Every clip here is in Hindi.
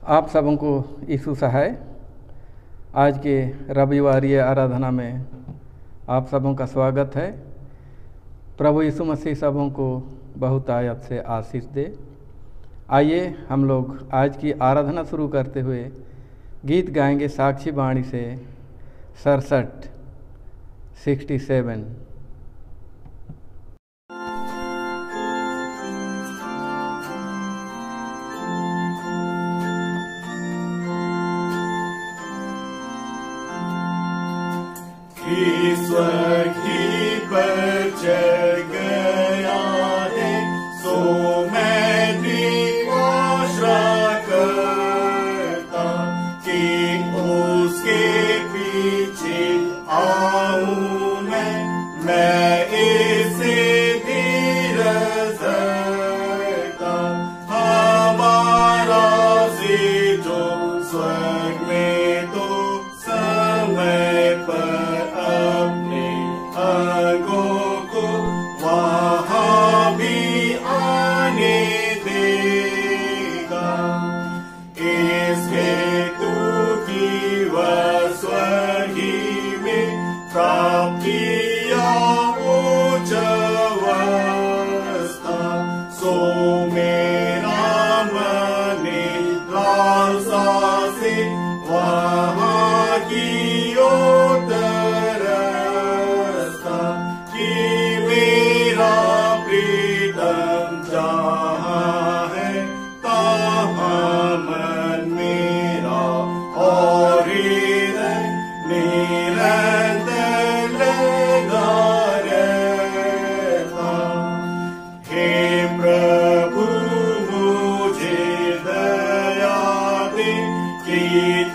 आप सबों को यीशु सहाय आज के रविवारीय आराधना में आप सबों का स्वागत है। प्रभु यीशु मसीह सबों को बहुत आयत से आशीष दे। आइए हम लोग आज की आराधना शुरू करते हुए गीत गाएंगे साक्षी वाणी से 67। ईश्वर की पर चढ़ गया है, सो मैं भी आशा करता कि उसके पीछे आऊं मैं इसे धीरज धरता। हमारा से जो स्वर्ग में तो समय पर वहाँ भी आने देगा। इस हेतु की वह स्वर्गी में प्राप्तिया उच्च अवस्था, सो मेरा मन लालसा से वहाँ की ओर तरसता कि मेरा प्रीतम जहाँ है तहाँ मन मेरा और हृदय निरंतर लगा रहता। हे प्रभु मुझे दया दे कि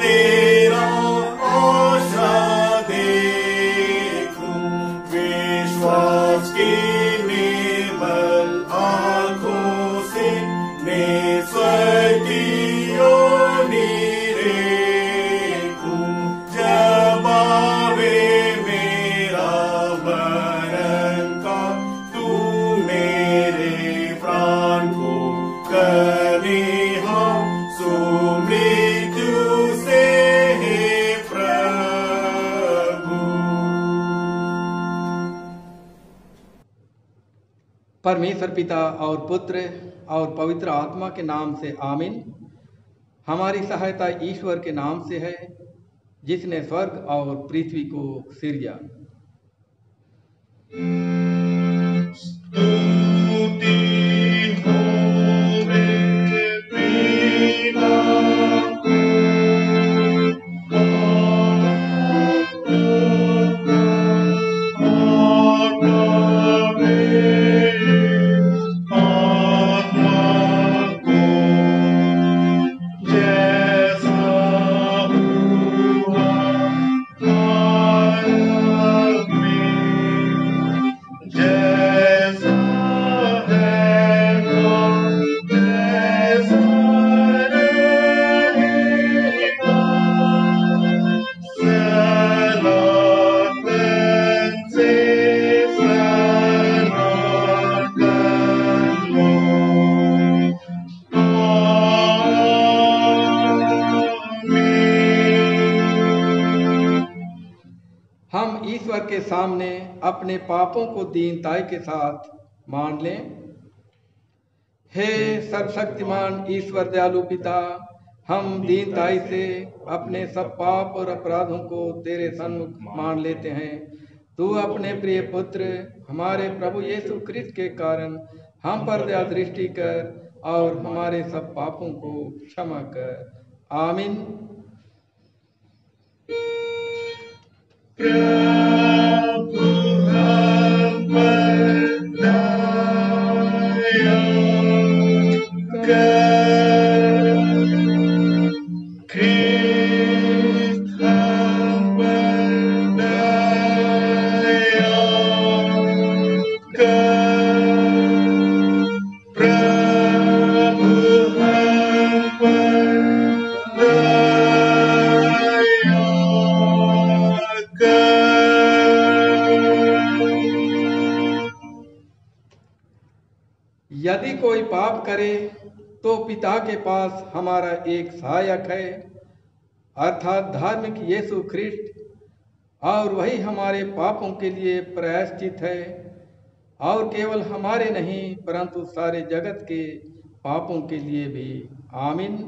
तेरा आशा देखूं, विश्वास की निर्मल आँखों से स्वर्गीय निरेखूं। जब आवे मेरा मरण का, तू मेरे प्राण को करे हम सुमृत्यु से हे प्रभु। परमेश्वर पिता और पुत्र और पवित्र आत्मा के नाम से आमीन। हमारी सहायता ईश्वर के नाम से है, जिसने स्वर्ग और पृथ्वी को सिरजा। हम ईश्वर के सामने अपने पापों को दीनताई के साथ मान लें। हे सर्वशक्तिमान ईश्वर दयालु पिता, हम दीनताई से अपने सब पाप और अपराधों को तेरे सन्मुख मान लेते हैं। तू अपने प्रिय पुत्र हमारे प्रभु यीशु ख्रिस्त के कारण हम पर दया दृष्टि कर और हमारे सब पापों को क्षमा कर। आमीन। प्रभु हम पर दया कर, ख्रिस्त हम पर दया कर। प्रभु हम पर दया कर। यदि कोई पाप करे तो पिता के पास हमारा एक सहायक है, अर्थात धार्मिक यीशु ख्रिस्ट, और वही हमारे पापों के लिए प्रायश्चित है, और केवल हमारे नहीं परंतु सारे जगत के पापों के लिए भी। आमीन।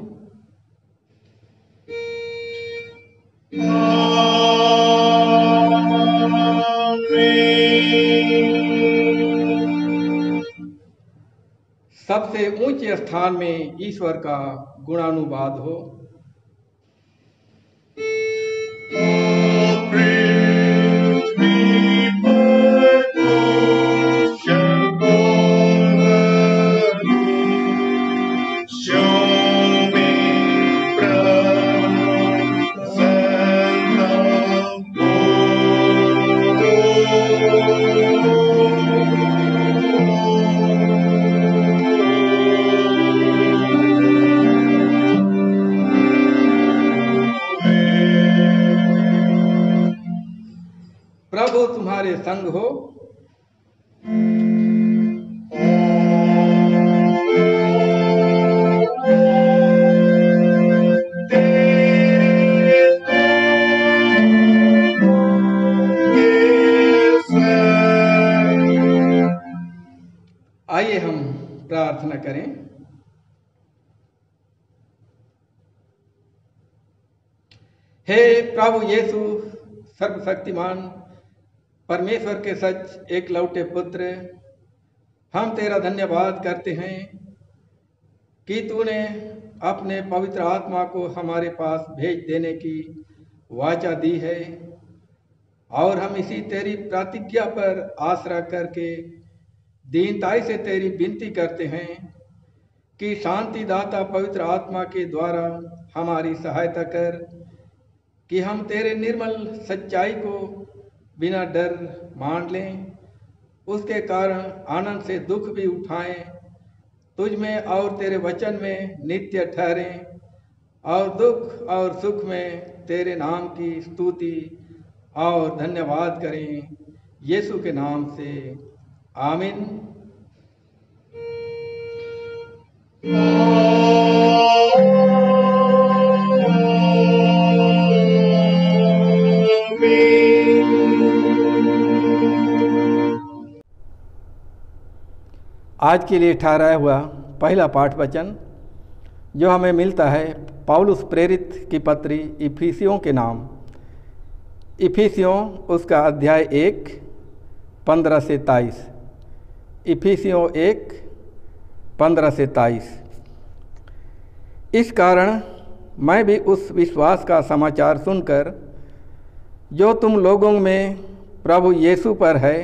सबसे ऊंचे स्थान में ईश्वर का गुणानुवाद हो। प्रभु तुम्हारे संग हो। आइए हम प्रार्थना करें। हे प्रभु यीशु सर्वशक्तिमान परमेश्वर के सच एक लौटे पुत्र, हम तेरा धन्यवाद करते हैं कि तूने अपने पवित्र आत्मा को हमारे पास भेज देने की वाचा दी है, और हम इसी तेरी प्रतिज्ञा पर आसरा करके दीनताई से तेरी विनती करते हैं कि शांतिदाता पवित्र आत्मा के द्वारा हमारी सहायता कर, कि हम तेरे निर्मल सच्चाई को बिना डर मान लें, उसके कारण आनंद से दुख भी उठाएं, तुझ में और तेरे वचन में नित्य ठहरें, और दुख और सुख में तेरे नाम की स्तुति और धन्यवाद करें, यीशु के नाम से। आमीन। आज के लिए ठहराया हुआ पहला पाठ वचन जो हमें मिलता है पौलुस प्रेरित की पत्री इफिसियों के नाम, इफिसियों उसका अध्याय 1 15 से 23। इफिसियों 1 15 से 23। इस कारण मैं भी उस विश्वास का समाचार सुनकर जो तुम लोगों में प्रभु यीशु पर है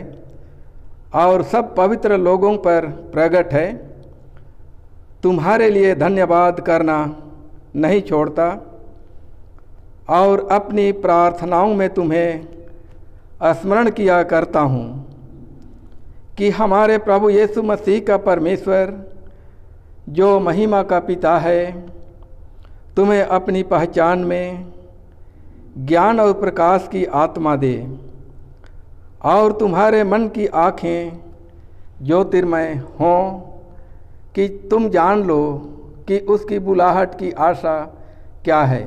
और सब पवित्र लोगों पर प्रकट है, तुम्हारे लिए धन्यवाद करना नहीं छोड़ता, और अपनी प्रार्थनाओं में तुम्हें स्मरण किया करता हूँ कि हमारे प्रभु यीशु मसीह का परमेश्वर जो महिमा का पिता है, तुम्हें अपनी पहचान में ज्ञान और प्रकाश की आत्मा दे, और तुम्हारे मन की आँखें ज्योतिर्मय हों, कि तुम जान लो कि उसकी बुलाहट की आशा क्या है,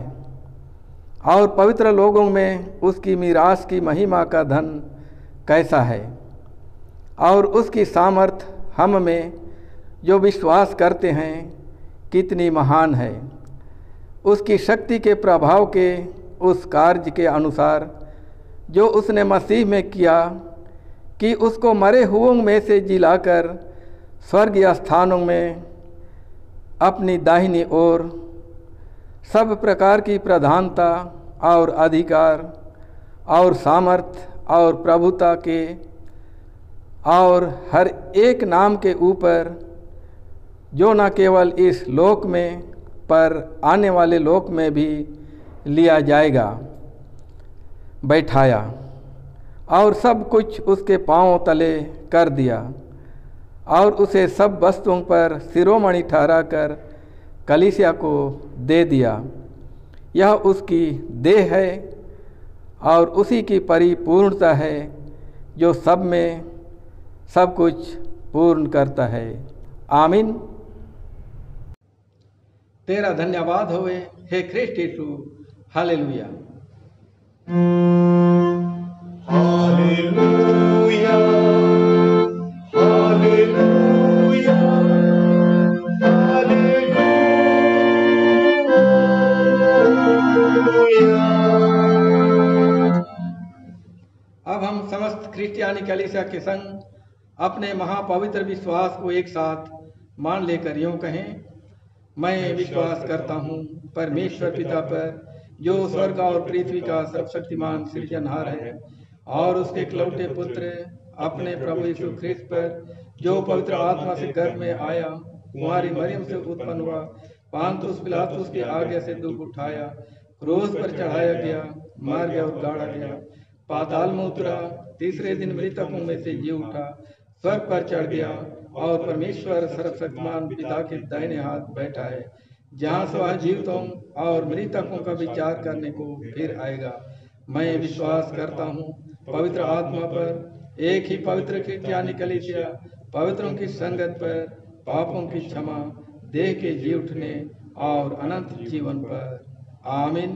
और पवित्र लोगों में उसकी मीरास की महिमा का धन कैसा है, और उसकी सामर्थ हम में जो विश्वास करते हैं कितनी महान है, उसकी शक्ति के प्रभाव के उस कार्य के अनुसार जो उसने मसीह में किया, कि उसको मरे हुओं में से जिलाकर स्वर्गीय स्थानों में अपनी दाहिनी ओर सब प्रकार की प्रधानता और अधिकार और सामर्थ और प्रभुता के और हर एक नाम के ऊपर, जो न केवल इस लोक में पर आने वाले लोक में भी लिया जाएगा, बैठाया, और सब कुछ उसके पांवों तले कर दिया, और उसे सब वस्तुओं पर शिरोमणि ठहराकर कलीसिया को दे दिया। यह उसकी देह है और उसी की परिपूर्णता है, जो सब में सब कुछ पूर्ण करता है। आमीन। तेरा धन्यवाद होवे हे ख्रिस्ट यीशु। हालेलुया। Hallelujah, hallelujah, hallelujah. अब हम समस्त क्रिस्टियानी कलीसिया के संग अपने महापवित्र विश्वास को एक साथ मान लेकर यूं कहें, मैं विश्वास करता हूँ परमेश्वर पिता पर, जो स्वर्ग और पृथ्वी का सर्वशक्तिमान सृजनहार है, और उसके इकलौते पुत्र अपने प्रभु यीशु ख्रिस्त पर, जो पवित्र आत्मा से गर्भ में आया, कुंवारी मरियम से उत्पन्न हुआ, पांतुस पिलातुस की आज्ञा से दुख उठाया, क्रूस पर चढ़ाया गया, मार गया और गाड़ा गया, पाताल में उतरा, तीसरे दिन मृतकों में से जी उठा, स्वर्ग पर चढ़ गया और परमेश्वर सर्वशक्तिमान पिता के दाहिने हाथ बैठा है, जहाँ से वह जीवितों और मृतकों का विचार करने को फिर आएगा। मैं विश्वास करता हूँ पवित्र आत्मा पर, एक ही पवित्र क्रिस्टियानी कलीसिया, पवित्रों की संगत पर, पापों की क्षमा, देह के जी उठने और अनंत जीवन पर। आमीन।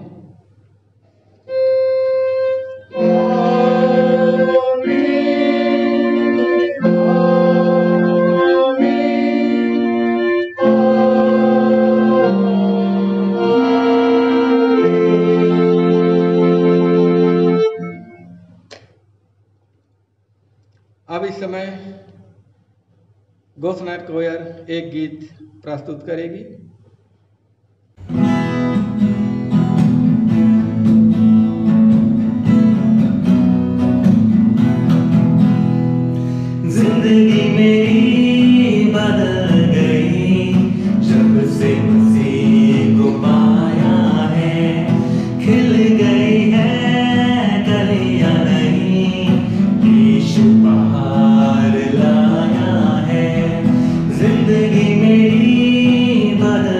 अब इस समय गोस्नाइट कोयर एक गीत प्रस्तुत करेगी। जिंदगी मेरी बदल गई जब से मसीह को पाया है, खिल गई है कलियां नहीं, यीशु बाहर लाया है। जिंदगी मेरी बदल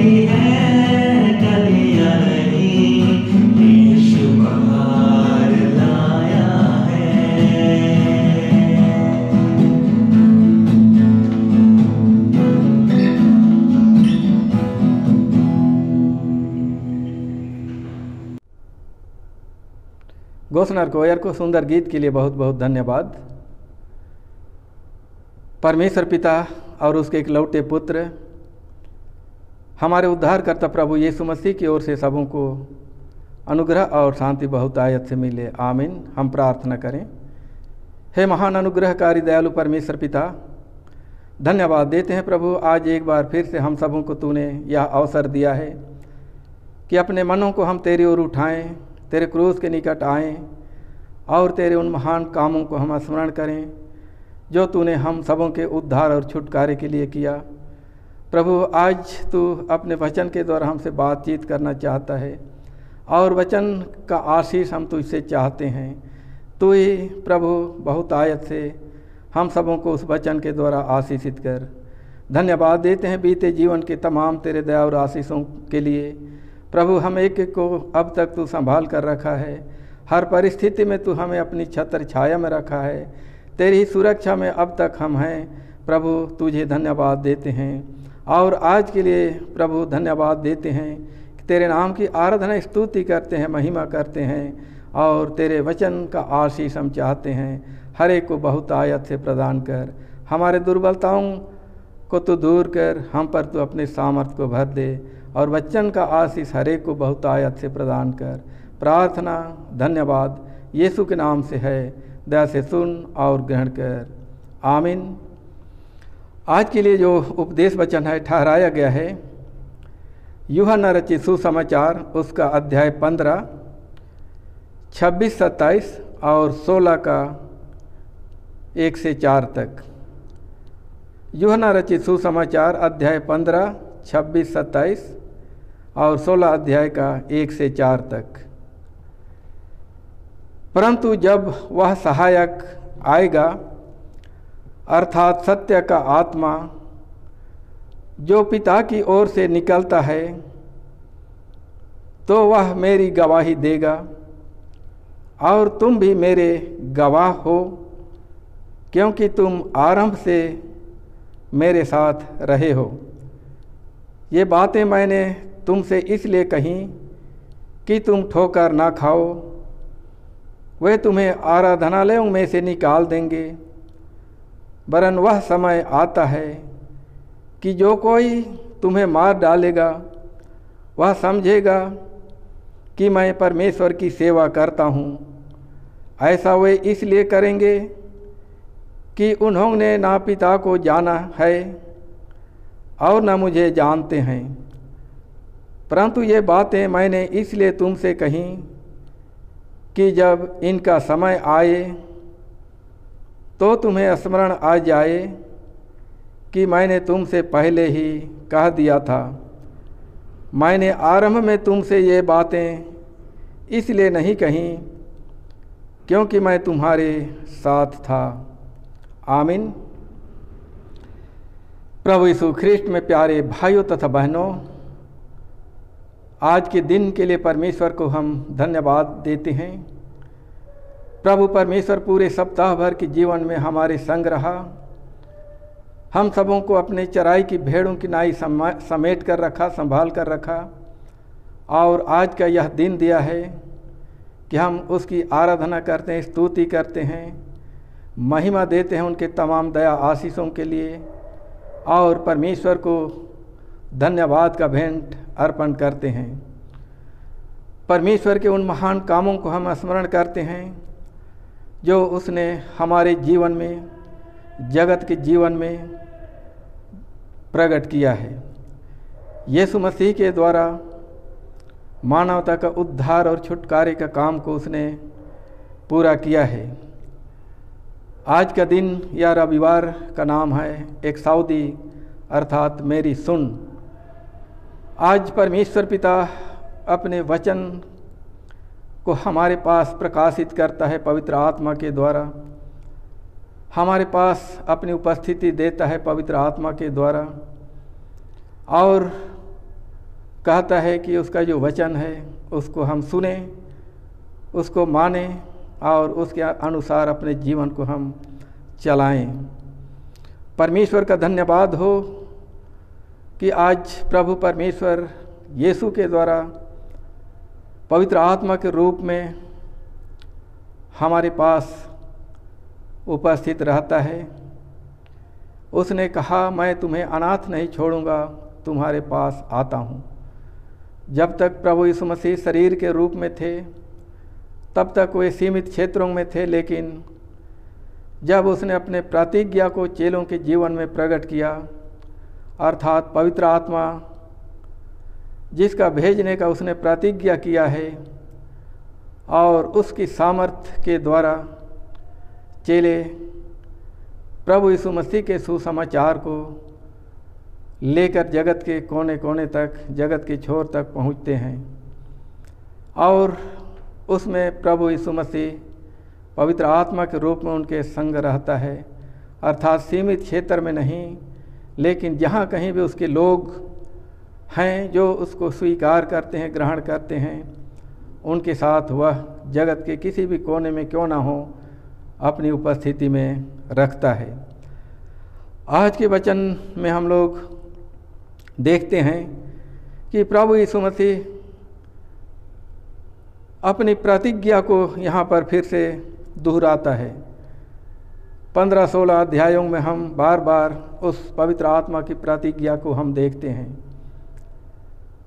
गई है कलियां नहीं, यीशु बहार लाया है। घोषणा कोयर को सुंदर गीत के लिए बहुत बहुत धन्यवाद। परमेश्वर पिता और उसके इकलौते पुत्र हमारे उद्धारकर्ता प्रभु यीशु मसीह की ओर से सबों को अनुग्रह और शांति बहुत आयत से मिले, आमीन। हम प्रार्थना करें। हे महान अनुग्रहकारी दयालु परमेश्वर पिता, धन्यवाद देते हैं प्रभु, आज एक बार फिर से हम सबों को तूने यह अवसर दिया है कि अपने मनों को हम तेरी ओर उठाएं, तेरे क्रूस के निकट आएं और तेरे उन महान कामों को हम स्मरण करें जो तूने हम सबों के उद्धार और छुटकारे के लिए किया। प्रभु, आज तू अपने वचन के द्वारा हमसे बातचीत करना चाहता है और वचन का आशीष हम तुझसे चाहते हैं। तू ही प्रभु बहुत आयत से हम सबों को उस वचन के द्वारा आशीषित कर। धन्यवाद देते हैं बीते जीवन के तमाम तेरे दया और आशीषों के लिए। प्रभु, हम एक एक को अब तक तू संभाल कर रखा है, हर परिस्थिति में तू हमें अपनी छत्र छाया में रखा है, तेरी ही सुरक्षा में अब तक हम हैं। प्रभु, तुझे धन्यवाद देते हैं और आज के लिए प्रभु धन्यवाद देते हैं कि तेरे नाम की आराधना स्तुति करते हैं, महिमा करते हैं और तेरे वचन का आशीष हम चाहते हैं। हर एक को बहुत आयत से प्रदान कर, हमारे दुर्बलताओं को तू दूर कर, हम पर तू अपने सामर्थ्य को भर दे और वचन का आशीष हर एक को बहुत आयत से प्रदान कर। प्रार्थना धन्यवाद यीशु के नाम से है, दया से सुन और ग्रहण कर, आमीन। आज के लिए जो उपदेश वचन है ठहराया गया है यूहन्ना रचित सुसमाचार, उसका अध्याय 15, 26, 27 और 16 का 1 से 4 तक। यूहन्ना रचित सुसमाचार अध्याय 15, 26, 27 और 16 अध्याय का 1 से 4 तक। परंतु जब वह सहायक आएगा, अर्थात सत्य का आत्मा जो पिता की ओर से निकलता है, तो वह मेरी गवाही देगा और तुम भी मेरे गवाह हो, क्योंकि तुम आरंभ से मेरे साथ रहे हो। ये बातें मैंने तुमसे इसलिए कहीं कि तुम ठोकर ना खाओ। वे तुम्हें आराधनालयों में से निकाल देंगे, वरन वह समय आता है कि जो कोई तुम्हें मार डालेगा वह समझेगा कि मैं परमेश्वर की सेवा करता हूँ। ऐसा वे इसलिए करेंगे कि उन्होंने ना पिता को जाना है और न मुझे जानते हैं। परंतु ये बातें मैंने इसलिए तुमसे कहीं कि जब इनका समय आए तो तुम्हें स्मरण आ जाए कि मैंने तुमसे पहले ही कह दिया था। मैंने आरंभ में तुमसे ये बातें इसलिए नहीं कहीं क्योंकि मैं तुम्हारे साथ था। आमीन। प्रभु यीशु ख्रिस्ट में प्यारे भाइयों तथा बहनों, आज के दिन के लिए परमेश्वर को हम धन्यवाद देते हैं। प्रभु परमेश्वर पूरे सप्ताह भर के जीवन में हमारे संग रहा, हम सबों को अपने चराई की भेड़ों की नाई समेट कर रखा, संभाल कर रखा और आज का यह दिन दिया है कि हम उसकी आराधना करते हैं, स्तुति करते हैं, महिमा देते हैं उनके तमाम दया आशीषों के लिए और परमेश्वर को धन्यवाद का भेंट अर्पण करते हैं। परमेश्वर के उन महान कामों को हम स्मरण करते हैं जो उसने हमारे जीवन में, जगत के जीवन में प्रकट किया है। यीशु मसीह के द्वारा मानवता का उद्धार और छुटकारे का काम को उसने पूरा किया है। आज का दिन या रविवार का नाम है एक सऊदी अर्थात मेरी सुन। आज परमेश्वर पिता अपने वचन को हमारे पास प्रकाशित करता है पवित्र आत्मा के द्वारा, हमारे पास अपनी उपस्थिति देता है पवित्र आत्मा के द्वारा और कहता है कि उसका जो वचन है उसको हम सुने, उसको माने और उसके अनुसार अपने जीवन को हम चलाएं। परमेश्वर का धन्यवाद हो कि आज प्रभु परमेश्वर यीशु के द्वारा पवित्र आत्मा के रूप में हमारे पास उपस्थित रहता है। उसने कहा, मैं तुम्हें अनाथ नहीं छोड़ूंगा, तुम्हारे पास आता हूँ। जब तक प्रभु यीशु मसीह शरीर के रूप में थे तब तक वे सीमित क्षेत्रों में थे, लेकिन जब उसने अपने प्रतिज्ञा को चेलों के जीवन में प्रकट किया, अर्थात पवित्र आत्मा जिसका भेजने का उसने प्रतिज्ञा किया है, और उसकी सामर्थ्य के द्वारा चेले प्रभु यीशु मसीह के सुसमाचार को लेकर जगत के कोने कोने तक, जगत के छोर तक पहुंचते हैं। और उसमें प्रभु यीशु मसीह पवित्र आत्मा के रूप में उनके संग रहता है, अर्थात सीमित क्षेत्र में नहीं, लेकिन जहाँ कहीं भी उसके लोग हैं जो उसको स्वीकार करते हैं, ग्रहण करते हैं, उनके साथ वह जगत के किसी भी कोने में क्यों ना हो अपनी उपस्थिति में रखता है। आज के वचन में हम लोग देखते हैं कि प्रभु यीशु मसीह अपनी प्रतिज्ञा को यहाँ पर फिर से दोहराता है। 15-16 अध्यायों में हम बार बार उस पवित्र आत्मा की प्रतिज्ञा को हम देखते हैं,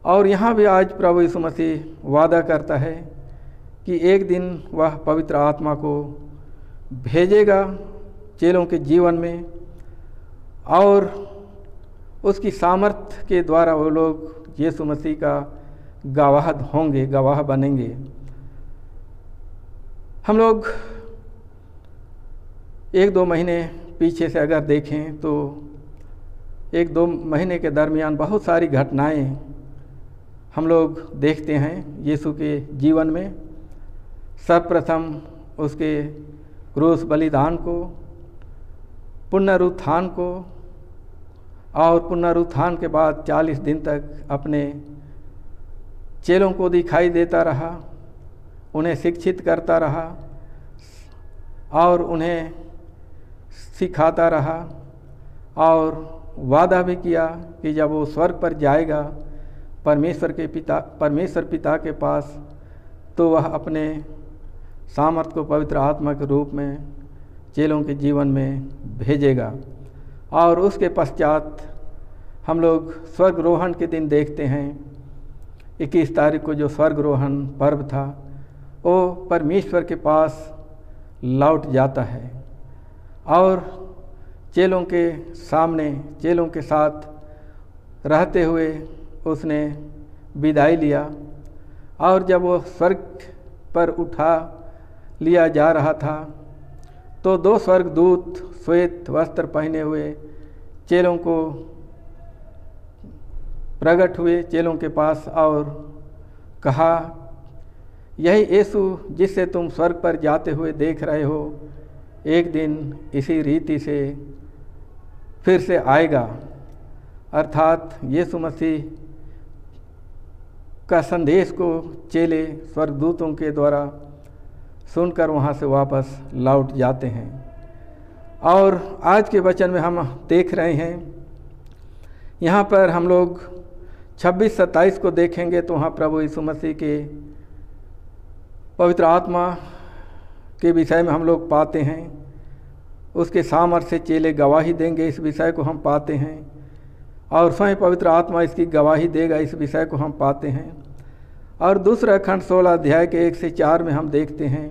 और यहाँ भी आज प्रभु यीशु मसीह वादा करता है कि एक दिन वह पवित्र आत्मा को भेजेगा चेलों के जीवन में, और उसकी सामर्थ्य के द्वारा वो लोग यीशु मसीह का गवाह होंगे, गवाह बनेंगे। हम लोग 1-2 महीने पीछे से अगर देखें तो 1-2 महीने के दरमियान बहुत सारी घटनाएं हम लोग देखते हैं यीशु के जीवन में। सर्वप्रथम उसके क्रूस बलिदान को, पुनरुत्थान को, और पुनरुत्थान के बाद 40 दिन तक अपने चेलों को दिखाई देता रहा, उन्हें शिक्षित करता रहा और उन्हें सिखाता रहा, और वादा भी किया कि जब वो स्वर्ग पर जाएगा परमेश्वर पिता के पास, तो वह अपने सामर्थ को पवित्र आत्मा के रूप में चेलों के जीवन में भेजेगा। और उसके पश्चात हम लोग स्वर्गरोहण के दिन देखते हैं, 21 तारीख को जो स्वर्गरोहण पर्व था, वो परमेश्वर के पास लौट जाता है और चेलों के सामने, चेलों के साथ रहते हुए उसने विदाई लिया। और जब वो स्वर्ग पर उठा लिया जा रहा था, तो 2 स्वर्गदूत श्वेत वस्त्र पहने हुए चेलों को प्रकट हुए चेलों के पास और कहा, यही यीशु जिससे तुम स्वर्ग पर जाते हुए देख रहे हो, एक दिन इसी रीति से फिर से आएगा। अर्थात यीशु मसीह का संदेश को चेले स्वर्गदूतों के द्वारा सुनकर वहाँ से वापस लौट जाते हैं। और आज के वचन में हम देख रहे हैं, यहाँ पर हम लोग 26-27 को देखेंगे तो वहाँ प्रभु यीशु मसीह के पवित्र आत्मा के विषय में हम लोग पाते हैं। उसके सामर्थ्य से चेले गवाही देंगे, इस विषय को हम पाते हैं, और स्वयं पवित्र आत्मा इसकी गवाही देगा, इस विषय को हम पाते हैं। और दूसरा खंड 16 अध्याय के 1 से 4 में हम देखते हैं,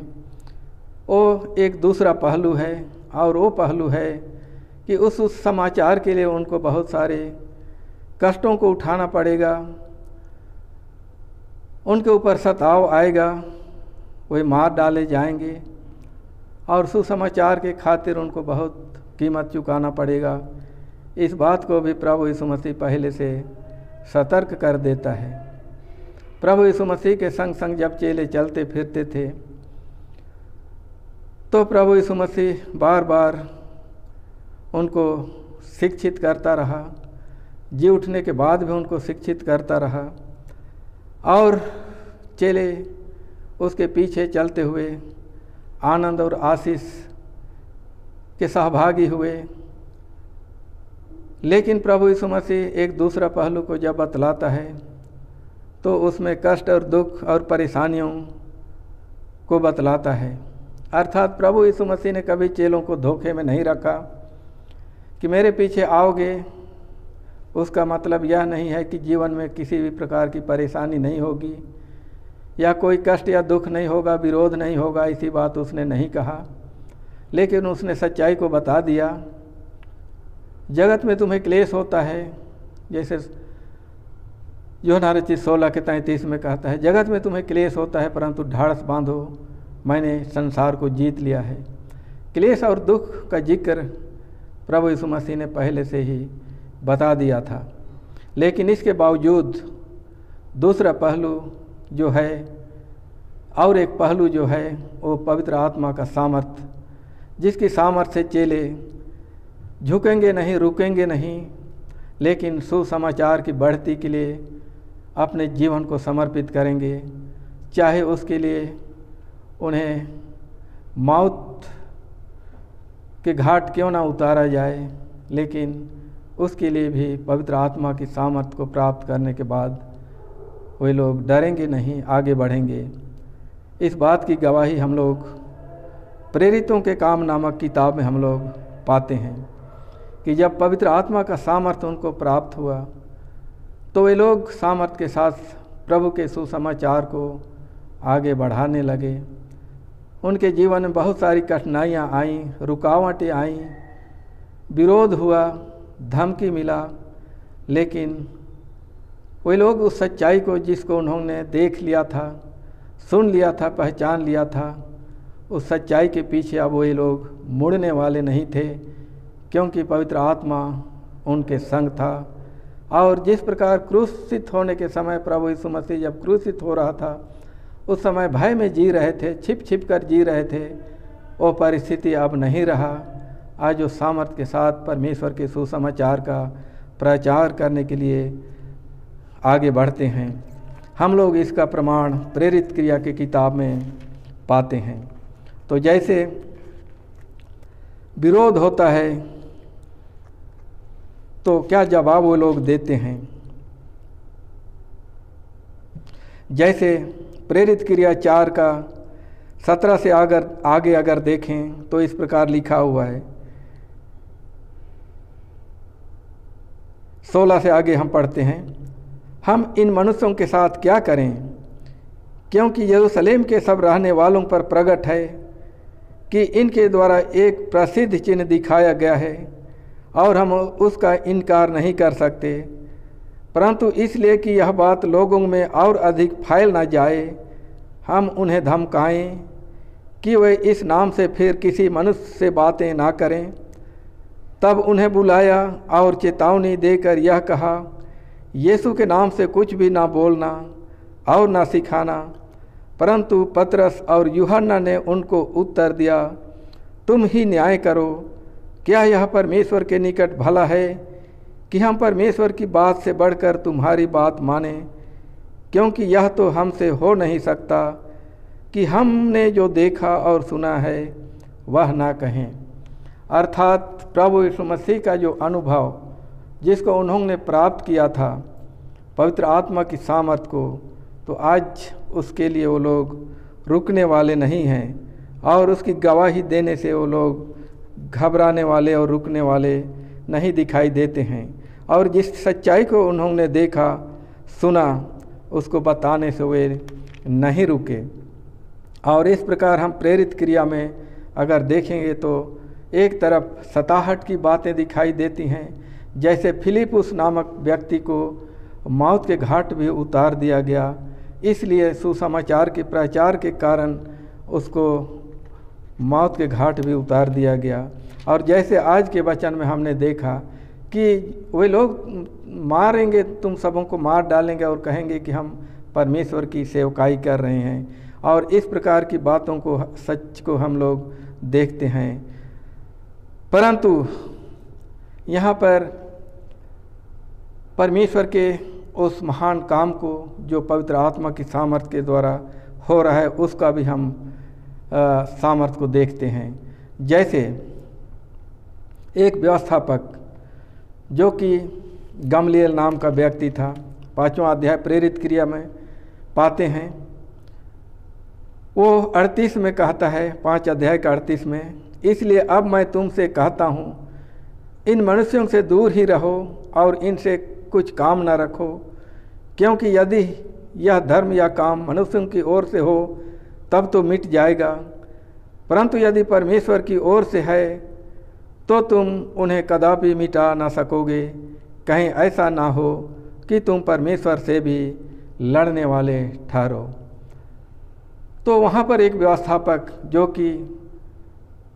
वो एक दूसरा पहलू है, और वो पहलू है कि उस समाचार के लिए उनको बहुत सारे कष्टों को उठाना पड़ेगा, उनके ऊपर सताव आएगा, वे मार डाले जाएंगे, और सुसमाचार के खातिर उनको बहुत कीमत चुकाना पड़ेगा। इस बात को भी प्रभु यीशु मसीह पहले से सतर्क कर देता है। प्रभु यीशु मसीह के संग संग जब चेले चलते फिरते थे, तो प्रभु यीशु मसीह बार बार उनको शिक्षित करता रहा, जी उठने के बाद भी उनको शिक्षित करता रहा, और चेले उसके पीछे चलते हुए आनंद और आशीष के सहभागी हुए। लेकिन प्रभु यीशु मसीह एक दूसरा पहलू को जब बतलाता है तो उसमें कष्ट और दुख और परेशानियों को बतलाता है। अर्थात प्रभु यीशु मसीह ने कभी चेलों को धोखे में नहीं रखा कि मेरे पीछे आओगे, उसका मतलब यह नहीं है कि जीवन में किसी भी प्रकार की परेशानी नहीं होगी या कोई कष्ट या दुख नहीं होगा, विरोध नहीं होगा, इसी बात उसने नहीं कहा। लेकिन उसने सच्चाई को बता दिया, जगत में तुम्हें क्लेश होता है, जैसे यूहन्ना रचित 16:33 में कहता है, जगत में तुम्हें क्लेश होता है परंतु ढाढ़स बांधो, मैंने संसार को जीत लिया है। क्लेश और दुख का जिक्र प्रभु यीशु मसीह ने पहले से ही बता दिया था। लेकिन इसके बावजूद दूसरा पहलू जो है और एक पहलू जो है वो पवित्र आत्मा का सामर्थ, जिसकी सामर्थ से चेले झुकेंगे नहीं, रुकेंगे नहीं, लेकिन सुसमाचार की बढ़ती के लिए अपने जीवन को समर्पित करेंगे, चाहे उसके लिए उन्हें मौत के घाट क्यों ना उतारा जाए, लेकिन उसके लिए भी पवित्र आत्मा की सामर्थ को प्राप्त करने के बाद वे लोग डरेंगे नहीं, आगे बढ़ेंगे। इस बात की गवाही हम लोग प्रेरितों के काम नामक किताब में हम लोग पाते हैं कि जब पवित्र आत्मा का सामर्थ्य उनको प्राप्त हुआ तो वे लोग सामर्थ्य के साथ प्रभु के सुसमाचार को आगे बढ़ाने लगे। उनके जीवन में बहुत सारी कठिनाइयाँ आईं, रुकावटें आईं, विरोध हुआ, धमकी मिला, लेकिन वे लोग उस सच्चाई को जिसको उन्होंने देख लिया था, सुन लिया था, पहचान लिया था, उस सच्चाई के पीछे अब वे लोग मुड़ने वाले नहीं थे, क्योंकि पवित्र आत्मा उनके संग था। और जिस प्रकार क्रूसित होने के समय प्रभु यीशु मसीह जब क्रूसित हो रहा था उस समय भय में जी रहे थे, छिप छिप कर जी रहे थे, वो परिस्थिति अब नहीं रहा। आज जो सामर्थ्य के साथ परमेश्वर के सुसमाचार का प्रचार करने के लिए आगे बढ़ते हैं, हम लोग इसका प्रमाण प्रेरित क्रिया की किताब में पाते हैं। तो जैसे विरोध होता है तो क्या जवाब वो लोग देते हैं। जैसे प्रेरित क्रिया 4 का 17 से आगे अगर देखें तो इस प्रकार लिखा हुआ है। 16 से आगे हम पढ़ते हैं, हम इन मनुष्यों के साथ क्या करें, क्योंकि यरूशलेम के सब रहने वालों पर प्रकट है कि इनके द्वारा एक प्रसिद्ध चिन्ह दिखाया गया है और हम उसका इनकार नहीं कर सकते, परंतु इसलिए कि यह बात लोगों में और अधिक फैल न जाए, हम उन्हें धमकाएं कि वे इस नाम से फिर किसी मनुष्य से बातें ना करें। तब उन्हें बुलाया और चेतावनी देकर यह कहा, यीशु के नाम से कुछ भी ना बोलना और ना सिखाना। परंतु पतरस और यूहन्ना ने उनको उत्तर दिया, तुम ही न्याय करो, क्या यह परमेश्वर के निकट भला है कि हम परमेश्वर की बात से बढ़कर तुम्हारी बात माने, क्योंकि यह तो हमसे हो नहीं सकता कि हमने जो देखा और सुना है वह ना कहें। अर्थात प्रभु यीशु मसीह का जो अनुभव जिसको उन्होंने प्राप्त किया था पवित्र आत्मा की सामर्थ को, तो आज उसके लिए वो लोग रुकने वाले नहीं हैं और उसकी गवाही देने से वो लोग घबराने वाले और रुकने वाले नहीं दिखाई देते हैं। और जिस सच्चाई को उन्होंने देखा सुना उसको बताने से वे नहीं रुके। और इस प्रकार हम प्रेरित क्रिया में अगर देखेंगे तो एक तरफ सताहट की बातें दिखाई देती हैं, जैसे फिलिपुस नामक व्यक्ति को मौत के घाट भी उतार दिया गया, इसलिए सुसमाचार के प्रचार के कारण उसको मौत के घाट भी उतार दिया गया। और जैसे आज के वचन में हमने देखा कि वे लोग मारेंगे, तुम सबों को मार डालेंगे और कहेंगे कि हम परमेश्वर की सेवकाई कर रहे हैं, और इस प्रकार की बातों को, सच को हम लोग देखते हैं। परंतु यहाँ पर परमेश्वर के उस महान काम को जो पवित्र आत्मा की सामर्थ्य के द्वारा हो रहा है उसका भी हम सामर्थ्य को देखते हैं। जैसे एक व्यवस्थापक जो कि गमलीएल नाम का व्यक्ति था, 5वां अध्याय प्रेरित क्रिया में पाते हैं। वो 38 में कहता है, 5 अध्याय का 38 में, इसलिए अब मैं तुमसे कहता हूँ इन मनुष्यों से दूर ही रहो और इनसे कुछ काम न रखो, क्योंकि यदि यह धर्म या काम मनुष्यों की ओर से हो तब तो मिट जाएगा, परंतु यदि परमेश्वर की ओर से है तो तुम उन्हें कदापि मिटा ना सकोगे। कहीं ऐसा ना हो कि तुम परमेश्वर से भी लड़ने वाले ठहरो। तो वहाँ पर एक व्यवस्थापक जो कि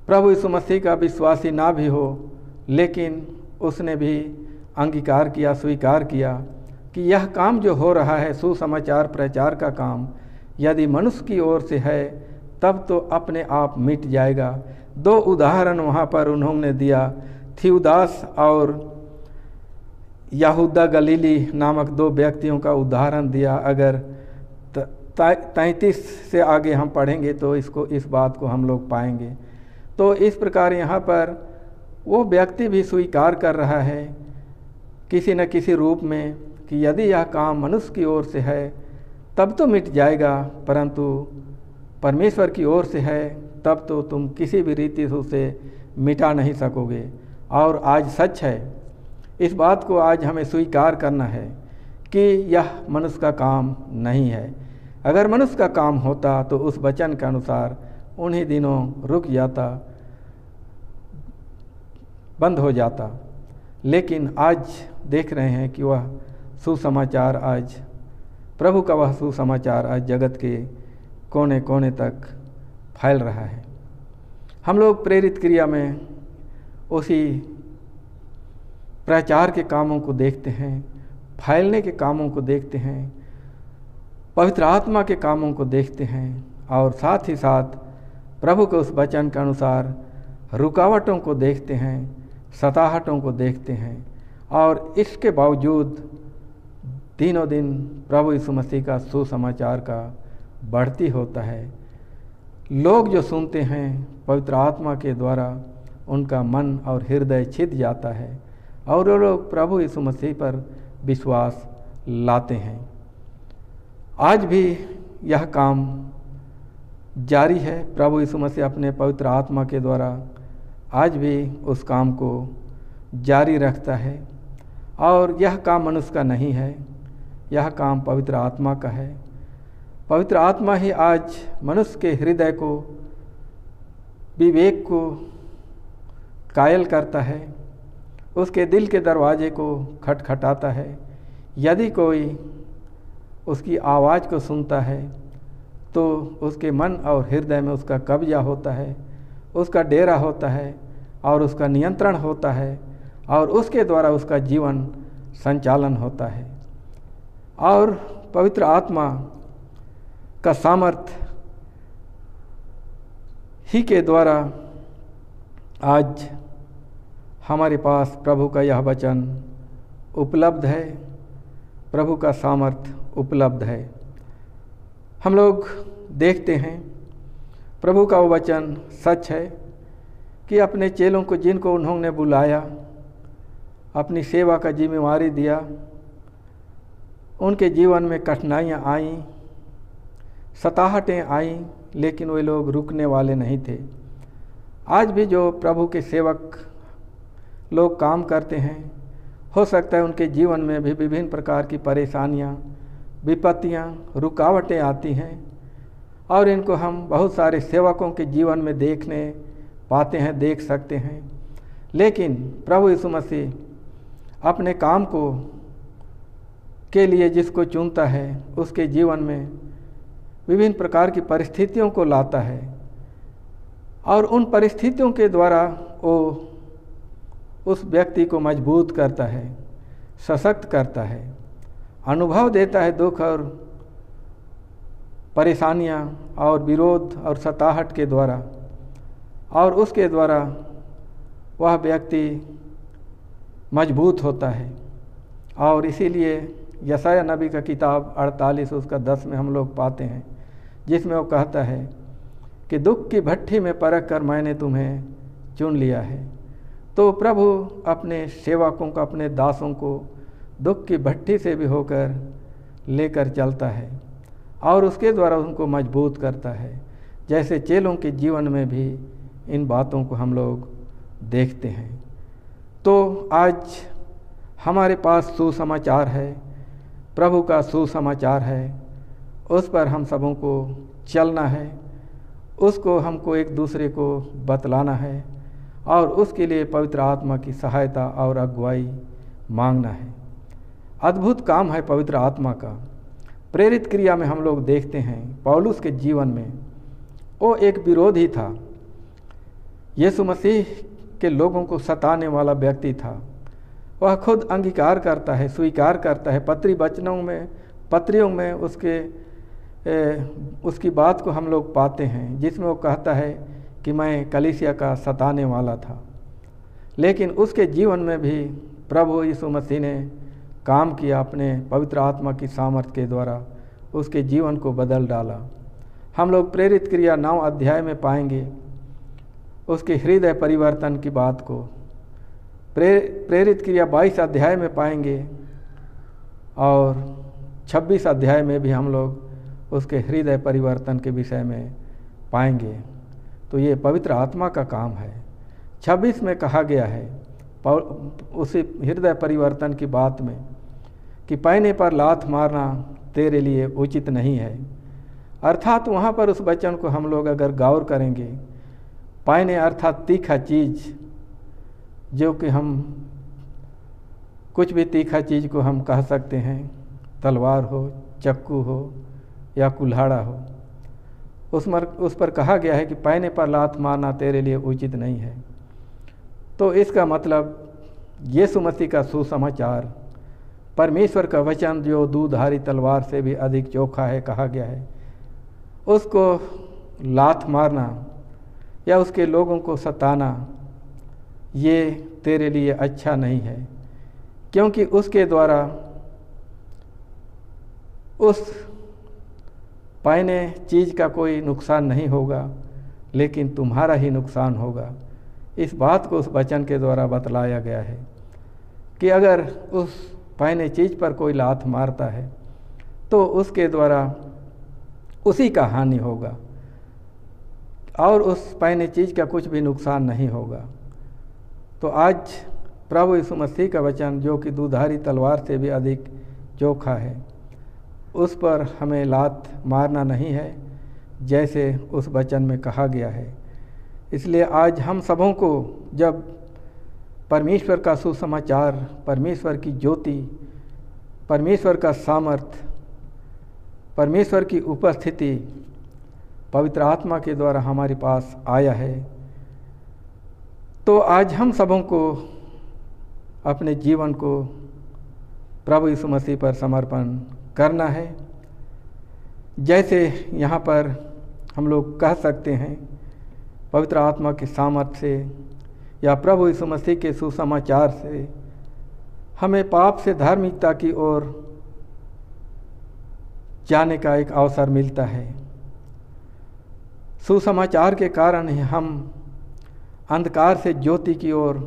प्रभु यीशु मसीह का विश्वासी ना भी हो, लेकिन उसने भी अंगीकार किया, स्वीकार किया कि यह काम जो हो रहा है सुसमाचार प्रचार का काम, यदि मनुष्य की ओर से है तब तो अपने आप मिट जाएगा। 2 उदाहरण वहाँ पर उन्होंने दिया, थियुदास और यहूदा गलीली नामक 2 व्यक्तियों का उदाहरण दिया। अगर 33 से आगे हम पढ़ेंगे तो इस बात को हम लोग पाएंगे। तो इस प्रकार यहाँ पर वो व्यक्ति भी स्वीकार कर रहा है किसी न किसी रूप में कि यदि यह काम मनुष्य की ओर से है तब तो मिट जाएगा, परंतु परमेश्वर की ओर से है तब तो तुम किसी भी रीति से उसे मिटा नहीं सकोगे। और आज सच है, इस बात को आज हमें स्वीकार करना है कि यह मनुष्य का काम नहीं है। अगर मनुष्य का काम होता तो उस वचन के अनुसार उन्हीं दिनों रुक जाता, बंद हो जाता। लेकिन आज देख रहे हैं कि वह सुसमाचार, आज प्रभु का वह सुसमाचार आज जगत के कोने कोने तक फैल रहा है। हम लोग प्रेरित क्रिया में उसी प्रचार के कामों को देखते हैं, फैलने के कामों को देखते हैं, पवित्र आत्मा के कामों को देखते हैं, और साथ ही साथ प्रभु के उस वचन के अनुसार रुकावटों को देखते हैं, सताहटों को देखते हैं। और इसके बावजूद दिनों दिन प्रभु यीशु मसीह का सुसमाचार का बढ़ती होता है। लोग जो सुनते हैं पवित्र आत्मा के द्वारा उनका मन और हृदय छिद जाता है और वो लोग प्रभु यीशु मसीह पर विश्वास लाते हैं। आज भी यह काम जारी है। प्रभु यीशु मसीह अपने पवित्र आत्मा के द्वारा आज भी उस काम को जारी रखता है, और यह काम मनुष्य का नहीं है, यह काम पवित्र आत्मा का है। पवित्र आत्मा ही आज मनुष्य के हृदय को, विवेक को कायल करता है, उसके दिल के दरवाजे को खटखटाता है। यदि कोई उसकी आवाज़ को सुनता है तो उसके मन और हृदय में उसका कब्जा होता है, उसका डेरा होता है और उसका नियंत्रण होता है, और उसके द्वारा उसका जीवन संचालन होता है। और पवित्र आत्मा का सामर्थ्य ही के द्वारा आज हमारे पास प्रभु का यह वचन उपलब्ध है, प्रभु का सामर्थ्य उपलब्ध है। हम लोग देखते हैं प्रभु का वो वचन सच है कि अपने चेलों को, जिनको उन्होंने बुलाया, अपनी सेवा का जिम्मेवारी दिया, उनके जीवन में कठिनाइयाँ आईं, सताहटें आईं, लेकिन वे लोग रुकने वाले नहीं थे। आज भी जो प्रभु के सेवक लोग काम करते हैं, हो सकता है उनके जीवन में भी विभिन्न प्रकार की परेशानियाँ, विपत्तियाँ, रुकावटें आती हैं, और इनको हम बहुत सारे सेवकों के जीवन में देखने पाते हैं, देख सकते हैं। लेकिन प्रभु यीशु मसीह अपने काम को के लिए जिसको चुनता है उसके जीवन में विभिन्न प्रकार की परिस्थितियों को लाता है, और उन परिस्थितियों के द्वारा वो उस व्यक्ति को मजबूत करता है, सशक्त करता है, अनुभव देता है दुख और परेशानियाँ और विरोध और सताहट के द्वारा, और उसके द्वारा वह व्यक्ति मजबूत होता है। और इसीलिए यशायाह नबी का किताब 48 उसका 10 में हम लोग पाते हैं, जिसमें वो कहता है कि दुख की भट्ठी में परख कर मैंने तुम्हें चुन लिया है। तो प्रभु अपने सेवकों को, अपने दासों को दुख की भट्ठी से भी होकर लेकर चलता है और उसके द्वारा उनको मजबूत करता है। जैसे चेलों के जीवन में भी इन बातों को हम लोग देखते हैं। तो आज हमारे पास सुसमाचार है, प्रभु का सुसमाचार है, उस पर हम सबों को चलना है, उसको हमको एक दूसरे को बतलाना है और उसके लिए पवित्र आत्मा की सहायता और अगुवाई मांगना है। अद्भुत काम है पवित्र आत्मा का। प्रेरित क्रिया में हम लोग देखते हैं पौलुस के जीवन में वो एक विरोधी था, यीशु मसीह के लोगों को सताने वाला व्यक्ति था। वह खुद अंगीकार करता है, स्वीकार करता है, पत्रियों में उसकी बात को हम लोग पाते हैं, जिसमें वो कहता है कि मैं कलीसिया का सताने वाला था। लेकिन उसके जीवन में भी प्रभु यीशु मसीह ने काम किया, अपने पवित्र आत्मा की सामर्थ्य के द्वारा उसके जीवन को बदल डाला। हम लोग प्रेरित क्रिया 9 अध्याय में पाएंगे उसके हृदय परिवर्तन की बात को। प्रेरित क्रिया 22 अध्याय में पाएंगे और 26 अध्याय में भी हम लोग उसके हृदय परिवर्तन के विषय में पाएंगे। तो ये पवित्र आत्मा का काम है। 26 में कहा गया है उसी हृदय परिवर्तन की बात में कि पैने पर लात मारना तेरे लिए उचित नहीं है। अर्थात वहाँ पर उस वचन को हम लोग अगर गौर करेंगे, पैने अर्थात तीखा चीज़, जो कि हम कुछ भी तीखा चीज़ को हम कह सकते हैं, तलवार हो, चक्कू हो या कुल्हाड़ा हो, उस पर कहा गया है कि पैने पर लात मारना तेरे लिए उचित नहीं है। तो इसका मतलब यीशु मसीह का सुसमाचार, परमेश्वर का वचन जो दूधारी तलवार से भी अधिक चोखा है कहा गया है, उसको लात मारना या उसके लोगों को सताना ये तेरे लिए अच्छा नहीं है, क्योंकि उसके द्वारा उस पैने चीज़ का कोई नुकसान नहीं होगा, लेकिन तुम्हारा ही नुकसान होगा। इस बात को उस वचन के द्वारा बतलाया गया है कि अगर उस पैने चीज़ पर कोई लात मारता है तो उसके द्वारा उसी का हानि होगा और उस पैने चीज़ का कुछ भी नुकसान नहीं होगा। तो आज प्रभु यीशु मसीह का वचन जो कि दूधारी तलवार से भी अधिक चोखा है, उस पर हमें लात मारना नहीं है जैसे उस वचन में कहा गया है। इसलिए आज हम सबों को जब परमेश्वर का सुसमाचार, परमेश्वर की ज्योति, परमेश्वर का सामर्थ्य, परमेश्वर की उपस्थिति पवित्र आत्मा के द्वारा हमारे पास आया है, तो आज हम सबों को अपने जीवन को प्रभु यीशु मसीह पर समर्पण करना है। जैसे यहाँ पर हम लोग कह सकते हैं पवित्र आत्मा के सामर्थ्य से या प्रभु यीशु मसीह के सुसमाचार से हमें पाप से धार्मिकता की ओर जाने का एक अवसर मिलता है। सुसमाचार के कारण ही हम अंधकार से ज्योति की ओर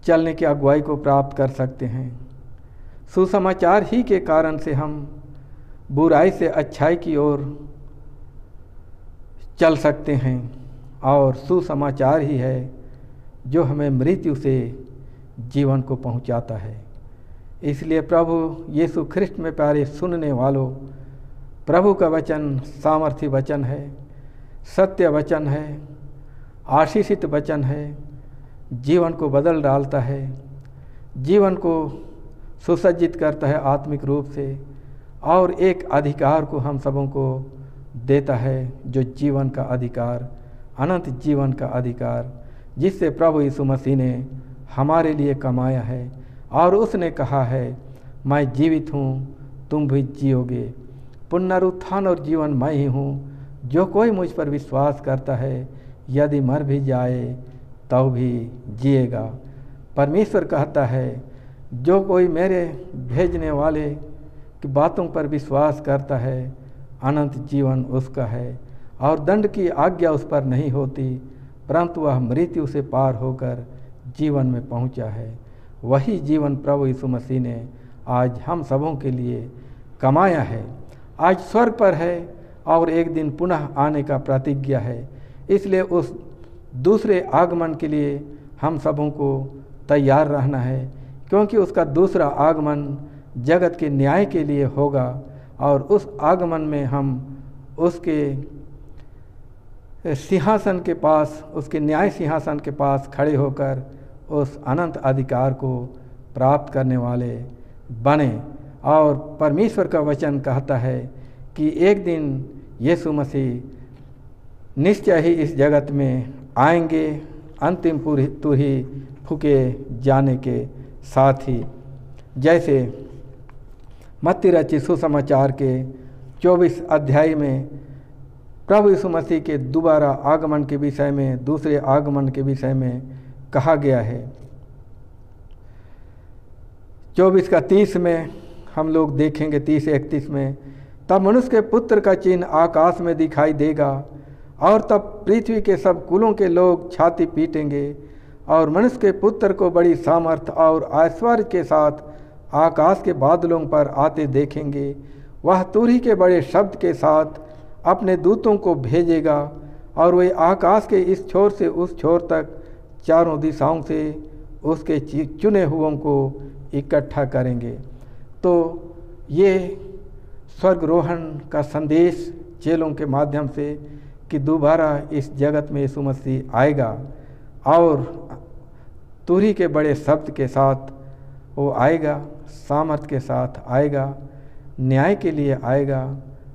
चलने की अगुवाई को प्राप्त कर सकते हैं। सुसमाचार ही के कारण से हम बुराई से अच्छाई की ओर चल सकते हैं और सुसमाचार ही है जो हमें मृत्यु से जीवन को पहुंचाता है। इसलिए प्रभु यीशु ख्रिस्ट में प्यारे सुनने वालों, प्रभु का वचन सामर्थी वचन है, सत्य वचन है, आशीषित वचन है, जीवन को बदल डालता है, जीवन को सुसज्जित करता है आत्मिक रूप से और एक अधिकार को हम सबों को देता है जो जीवन का अधिकार, अनंत जीवन का अधिकार, जिससे प्रभु यीशु मसीह ने हमारे लिए कमाया है और उसने कहा है मैं जीवित हूँ, तुम भी जियोगे, पुनरुत्थान और जीवन मैं ही हूँ, जो कोई मुझ पर विश्वास करता है यदि मर भी जाए तो भी जिएगा। परमेश्वर कहता है जो कोई मेरे भेजने वाले की बातों पर विश्वास करता है अनंत जीवन उसका है, और दंड की आज्ञा उस पर नहीं होती, परंतु वह मृत्यु से पार होकर जीवन में पहुंचा है। वही जीवन प्रभु यीशु मसीह ने आज हम सबों के लिए कमाया है। आज स्वर्ग पर है और एक दिन पुनः आने का प्रतिज्ञा है। इसलिए उस दूसरे आगमन के लिए हम सबों को तैयार रहना है, क्योंकि उसका दूसरा आगमन जगत के न्याय के लिए होगा, और उस आगमन में हम उसके सिंहासन के पास, उसके न्याय सिंहासन के पास खड़े होकर उस अनंत अधिकार को प्राप्त करने वाले बने। और परमेश्वर का वचन कहता है कि एक दिन यीशु मसीह निश्चय ही इस जगत में आएंगे, अंतिम तुरही फूके जाने के साथ ही। जैसे मत्ती रचित सुसमाचार के 24 अध्याय में प्रभु यीशु मसीह के दोबारा आगमन के विषय में, दूसरे आगमन के विषय में कहा गया है। 24 का 30 में हम लोग देखेंगे, 30-31 में, तब मनुष्य के पुत्र का चिन्ह आकाश में दिखाई देगा, और तब पृथ्वी के सब कुलों के लोग छाती पीटेंगे, और मनुष्य के पुत्र को बड़ी सामर्थ और ऐश्वर्य के साथ आकाश के बादलों पर आते देखेंगे। वह तुरही के बड़े शब्द के साथ अपने दूतों को भेजेगा, और वे आकाश के इस छोर से उस छोर तक चारों दिशाओं से उसके चुने हुओं को इकट्ठा करेंगे। तो ये स्वर्गरोहण का संदेश चेलों के माध्यम से कि दोबारा इस जगत में यीशु मसीह आएगा, और तुरही के बड़े शब्द के साथ वो आएगा, सामर्थ के साथ आएगा, न्याय के लिए आएगा,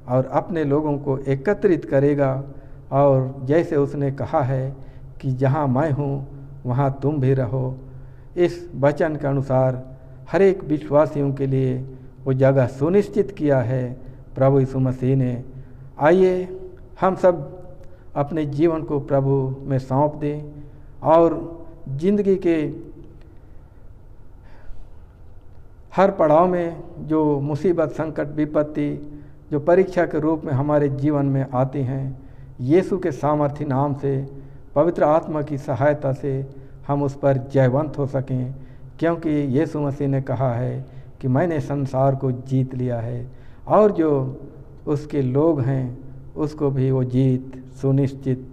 और अपने लोगों को एकत्रित करेगा। और जैसे उसने कहा है कि जहाँ मैं हूँ वहाँ तुम भी रहो, इस वचन के अनुसार हर एक विश्वासियों के लिए वो जगह सुनिश्चित किया है प्रभु यीशु मसीह ने। आइए हम सब अपने जीवन को प्रभु में सौंप दें, और जिंदगी के हर पड़ाव में जो मुसीबत, संकट, विपत्ति, जो परीक्षा के रूप में हमारे जीवन में आती हैं, यीशु के सामर्थी नाम से, पवित्र आत्मा की सहायता से हम उस पर जयवंत हो सकें, क्योंकि यीशु मसीह ने कहा है कि मैंने संसार को जीत लिया है, और जो उसके लोग हैं उसको भी वो जीत सुनिश्चित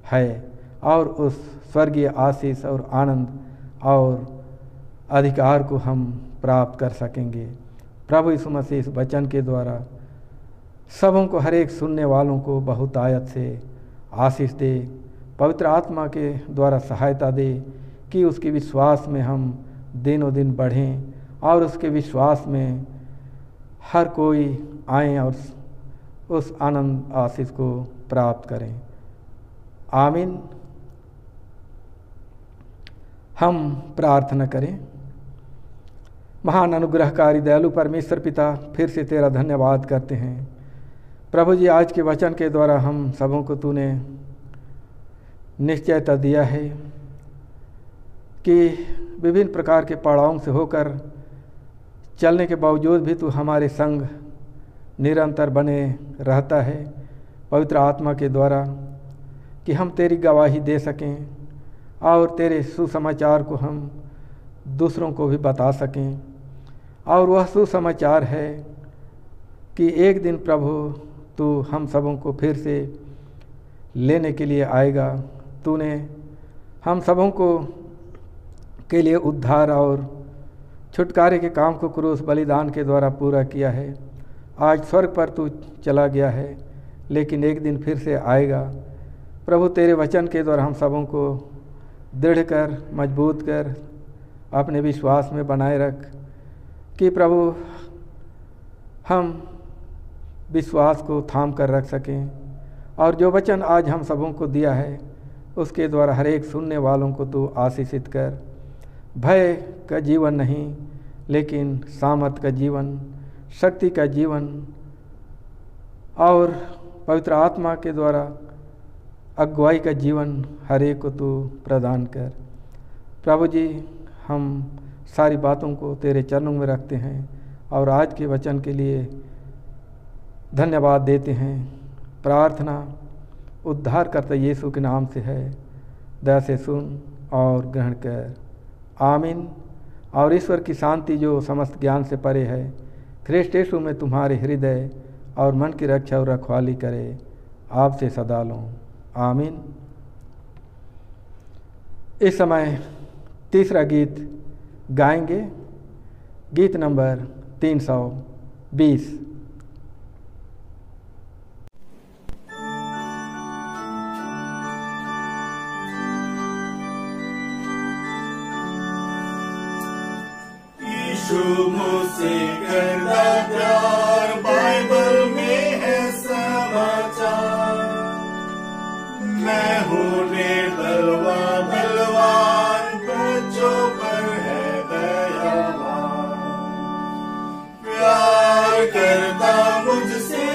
है, और उस स्वर्गीय आशीष और आनंद और अधिकार को हम प्राप्त कर सकेंगे। प्रभु यीशु मसीह इस वचन के द्वारा सबों को, हर एक सुनने वालों को बहुतायत से आशीष दे, पवित्र आत्मा के द्वारा सहायता दे कि उसके विश्वास में हम दिनों दिन बढ़ें, और उसके विश्वास में हर कोई आए और उस आनंद आशीष को प्राप्त करें। आमीन। हम प्रार्थना करें। महान अनुग्रहकारी दयालु परमेश्वर पिता, फिर से तेरा धन्यवाद करते हैं प्रभु जी, आज के वचन के द्वारा हम सबों को तूने निश्चयता दिया है कि विभिन्न प्रकार के पड़ावों से होकर चलने के बावजूद भी तू हमारे संग निरंतर बने रहता है पवित्र आत्मा के द्वारा, कि हम तेरी गवाही दे सकें और तेरे सुसमाचार को हम दूसरों को भी बता सकें। और वह सुसमाचार है कि एक दिन प्रभु तू हम सबों को फिर से लेने के लिए आएगा। तूने हम सबों को के लिए उद्धार और छुटकारे के काम को क्रूस बलिदान के द्वारा पूरा किया है। आज स्वर्ग पर तू चला गया है, लेकिन एक दिन फिर से आएगा। प्रभु तेरे वचन के द्वारा हम सबों को दृढ़ कर, मजबूत कर, अपने विश्वास में बनाए रख, कि प्रभु हम विश्वास को थाम कर रख सकें, और जो वचन आज हम सबों को दिया है उसके द्वारा हर एक सुनने वालों को तू आशीषित कर। भय का जीवन नहीं, लेकिन सामर्थ का जीवन, शक्ति का जीवन, और पवित्र आत्मा के द्वारा अगुवाई का जीवन हर एक को तू प्रदान कर। प्रभु जी, हम सारी बातों को तेरे चरणों में रखते हैं और आज के वचन के लिए धन्यवाद देते हैं। प्रार्थना उद्धारकर्ता यीशु के नाम से है, दया से सुन और ग्रहण कर, आमीन। और ईश्वर की शांति जो समस्त ज्ञान से परे है, ख्रिस्ट यीशु में तुम्हारे हृदय और मन की रक्षा और रखवाली करे, आपसे सदा लो, आमीन। इस समय तीसरा गीत गाएंगे, गीत नंबर 320। यीशु मुझसे करता प्यार, बाइबल में है समाचार। मैं हूँ निर्बलवान बलवान, बच्चों पर है दयावान। प्यार करता मुझसे,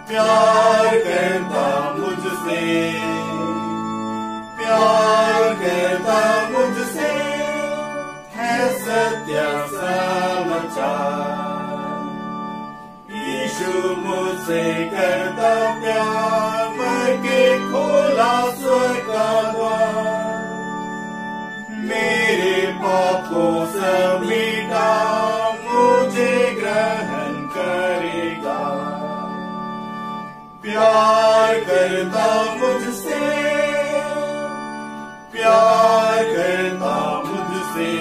प्यार करता मुझसे, प्यार करता मुझसे, है सत्य समाचार। यीशु मुझसे करता प्यार, मर के खोला स्वर्ग का द्वार। मेरे पापों से मिटा, मुझे ग्रहण करेगा। प्यार करता मुझसे, प्यार करता मुझसे,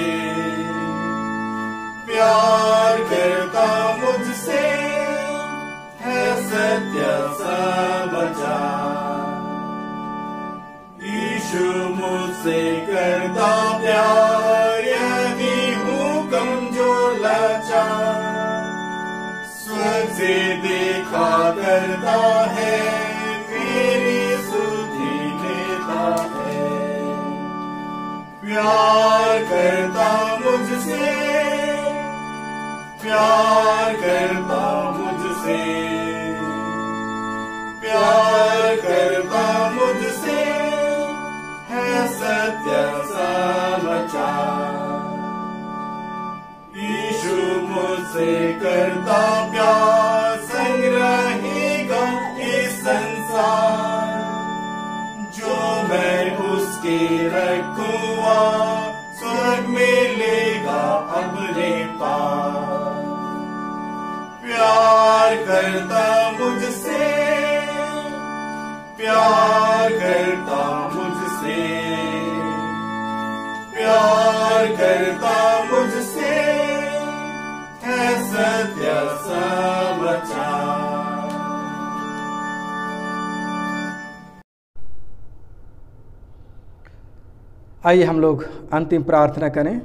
प्यार करता मुझसे, है सत्य समाचार। यीशु मुझसे करता प्यार, यदि हूँ कमजोर लाचार। स्वर्ग से देखा करता है, मेरी सुधि लेता है। प्यार करता मुझसे, प्यार करता मुझसे, प्यार करता मुझसे, है सत्य समाचार। यीशु मुझसे करता प्यार, संग रहेगा इस संसार। जो मैं उसके रखूँगा, स्वर्ग में लेगा अपने पास। प्यार करता मुझसे, प्यार करता मुझसे, प्यार करता मुझसे, है सत्य समाचार। आइए हम लोग अंतिम प्रार्थना करें।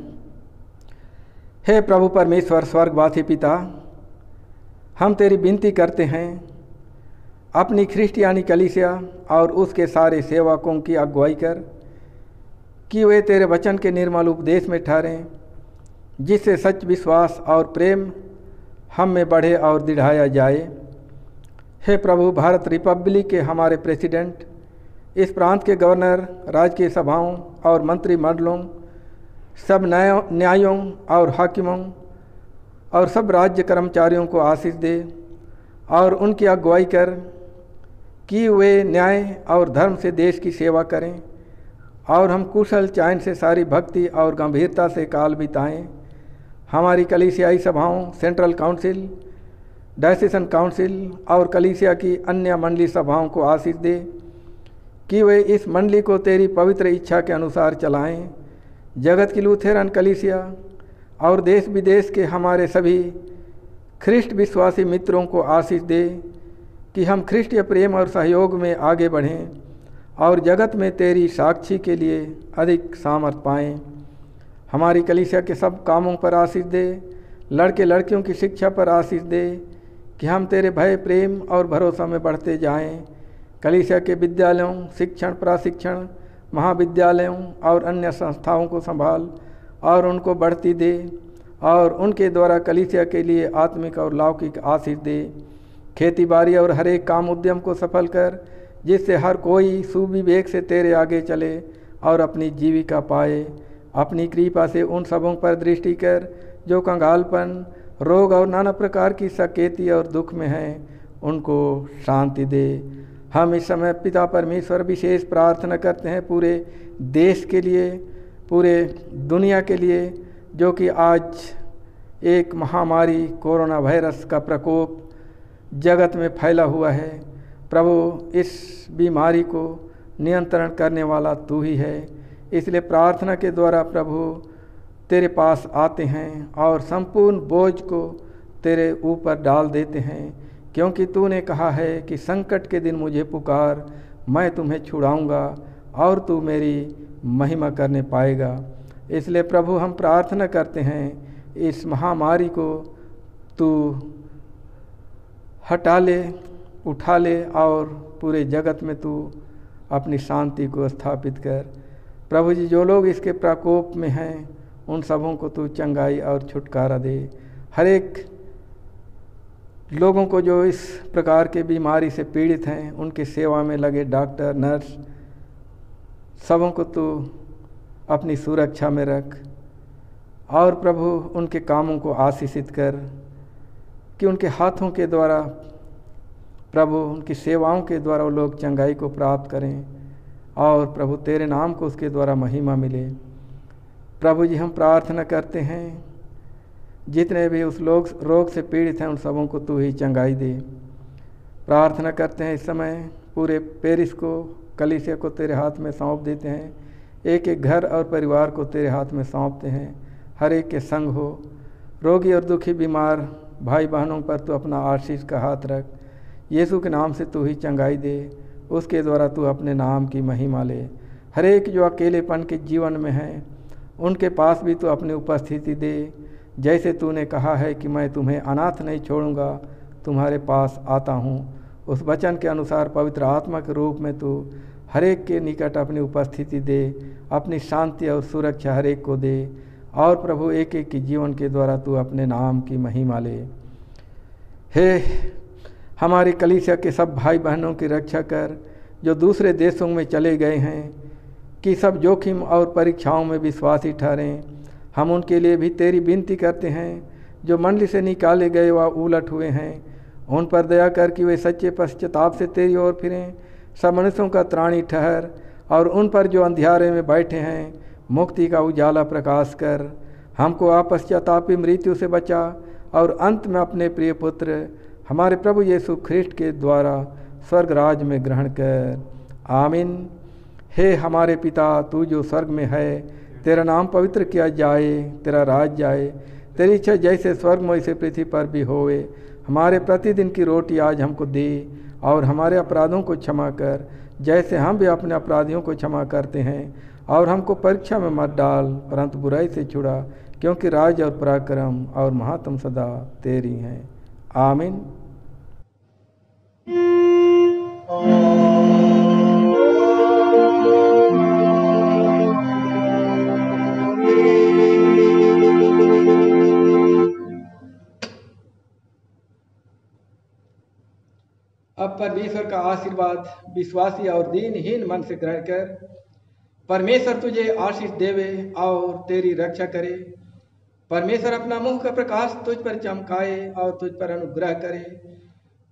हे प्रभु परमेश्वर स्वर्गवासी पिता, हम तेरी विनती करते हैं, अपनी ख्रिस्टियानी कलीसिया और उसके सारे सेवकों की अगुवाई कर कि वे तेरे वचन के निर्मल उपदेश में ठहरें, जिससे सच विश्वास और प्रेम हम में बढ़े और दृढ़ाया जाए। हे प्रभु, भारत रिपब्लिक के हमारे प्रेसिडेंट, इस प्रांत के गवर्नर, राजकीय सभाओं और मंत्रिमंडलों, सब न्यायों और हाकिमों और सब राज्य कर्मचारियों को आशीष दे और उनकी अगुवाई कर कि वे न्याय और धर्म से देश की सेवा करें और हम कुशल चैन से सारी भक्ति और गंभीरता से काल बिताएं। हमारी कलीसियाई सभाओं, सेंट्रल काउंसिल, डायसेशन काउंसिल और कलीसिया की अन्य मंडली सभाओं को आशीष दे कि वे इस मंडली को तेरी पवित्र इच्छा के अनुसार चलाएं। जगत की लूथेरन कलीसिया और देश विदेश के हमारे सभी ख्रिस्ट विश्वासी मित्रों को आशीष दे कि हम ख्रिस्टीय प्रेम और सहयोग में आगे बढ़ें और जगत में तेरी साक्षी के लिए अधिक सामर्थ पाएं। हमारी कलीसिया के सब कामों पर आशीष दे, लड़के लड़कियों की शिक्षा पर आशीष दे कि हम तेरे भय, प्रेम और भरोसा में बढ़ते जाएं। कलीसिया के विद्यालयों, शिक्षण, प्रशिक्षण, महाविद्यालयों और अन्य संस्थाओं को संभाल और उनको बढ़ती दे और उनके द्वारा कलीसिया के लिए आत्मिक और लौकिक आशीष दे। खेती बाड़ी और हर एक काम उद्यम को सफल कर, जिससे हर कोई सुविवेक से तेरे आगे चले और अपनी जीविका पाए अपनी कृपा से उन सबों पर दृष्टि कर जो कंगालपन, रोग और नाना प्रकार की सकेती और दुख में हैं, उनको शांति दे। हम इस समय पिता परमेश्वर विशेष प्रार्थना करते हैं पूरे देश के लिए, पूरे दुनिया के लिए, जो कि आज एक महामारी कोरोना वायरस का प्रकोप जगत में फैला हुआ है। प्रभु, इस बीमारी को नियंत्रण करने वाला तू ही है, इसलिए प्रार्थना के द्वारा प्रभु तेरे पास आते हैं और संपूर्ण बोझ को तेरे ऊपर डाल देते हैं, क्योंकि तूने कहा है कि संकट के दिन मुझे पुकार, मैं तुम्हें छुड़ाऊंगा और तू मेरी महिमा करने पाएगा। इसलिए प्रभु हम प्रार्थना करते हैं इस महामारी को तू हटा ले, उठा ले और पूरे जगत में तू अपनी शांति को स्थापित कर। प्रभु जी, जो लोग इसके प्रकोप में हैं उन सबों को तू चंगाई और छुटकारा दे। हर एक लोगों को जो इस प्रकार के बीमारी से पीड़ित हैं, उनकी सेवा में लगे डॉक्टर, नर्स, सबों को तू अपनी सुरक्षा में रख और प्रभु उनके कामों को आशीषित कर कि उनके हाथों के द्वारा प्रभु उनकी सेवाओं के द्वारा वो लोग चंगाई को प्राप्त करें और प्रभु तेरे नाम को उसके द्वारा महिमा मिले। प्रभु जी, हम प्रार्थना करते हैं जितने भी उस रोग से पीड़ित हैं उन सबों को तू ही चंगाई दे। प्रार्थना करते हैं इस समय पूरे पेरिस को, कलीसिया को तेरे हाथ में सौंप देते हैं। एक एक घर और परिवार को तेरे हाथ में सौंपते हैं। हर एक के संग हो। रोगी और दुखी बीमार भाई बहनों पर तू अपना आशीष का हाथ रख। यीशु के नाम से तू ही चंगाई दे, उसके द्वारा तू अपने नाम की महिमा ले। हर एक जो अकेलेपन के जीवन में है उनके पास भी तू अपनी उपस्थिति दे। जैसे तूने कहा है कि मैं तुम्हें अनाथ नहीं छोड़ूंगा, तुम्हारे पास आता हूँ, उस वचन के अनुसार पवित्र आत्मा के रूप में तू हर एक के निकट अपनी उपस्थिति दे, अपनी शांति और सुरक्षा हर एक को दे और प्रभु एक एक के जीवन के द्वारा तू अपने नाम की महिमा ले। हे हमारे कलीसिया के सब भाई बहनों की रक्षा कर जो दूसरे देशों में चले गए हैं, कि सब जोखिम और परीक्षाओं में विश्वासी ठहरें। हम उनके लिए भी तेरी विनती करते हैं। जो मंडली से निकाले गए व उलट हुए हैं, उन पर दया कर कि वे सच्चे पश्चाताप से तेरी ओर फिरें। सब मनुष्यों का त्राणी ठहर और उन पर जो अंधियारे में बैठे हैं मुक्ति का उजाला प्रकाश कर। हमको अपश्चातापी मृत्यु से बचा और अंत में अपने प्रिय पुत्र हमारे प्रभु यीशु ख्रिस्ट के द्वारा स्वर्ग राज में ग्रहण कर। आमीन। हे हमारे पिता, तू जो स्वर्ग में है, तेरा नाम पवित्र किया जाए, तेरा राज जाए, तेरी इच्छा जैसे स्वर्ग में वैसे पृथ्वी पर भी होवे। हमारे प्रतिदिन की रोटी आज हमको दे और हमारे अपराधों को क्षमा कर जैसे हम भी अपने अपराधियों को क्षमा करते हैं, और हमको परीक्षा में मत डाल परंतु बुराई से छुड़ा, क्योंकि राज और पराक्रम और महात्म सदा तेरी हैं। आमीन। अब परमेश्वर का आशीर्वाद विश्वासी और दीनहीन मन से ग्रहण कर। परमेश्वर तुझे आशीष देवे और तेरी रक्षा करे। परमेश्वर अपना मुंह का प्रकाश तुझ पर चमकाए और तुझ पर अनुग्रह करे।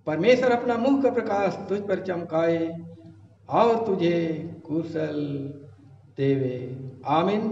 परमेश्वर अपना मुंह का प्रकाश तुझ पर चमकाए और तुझे कुशल देवे। आमीन।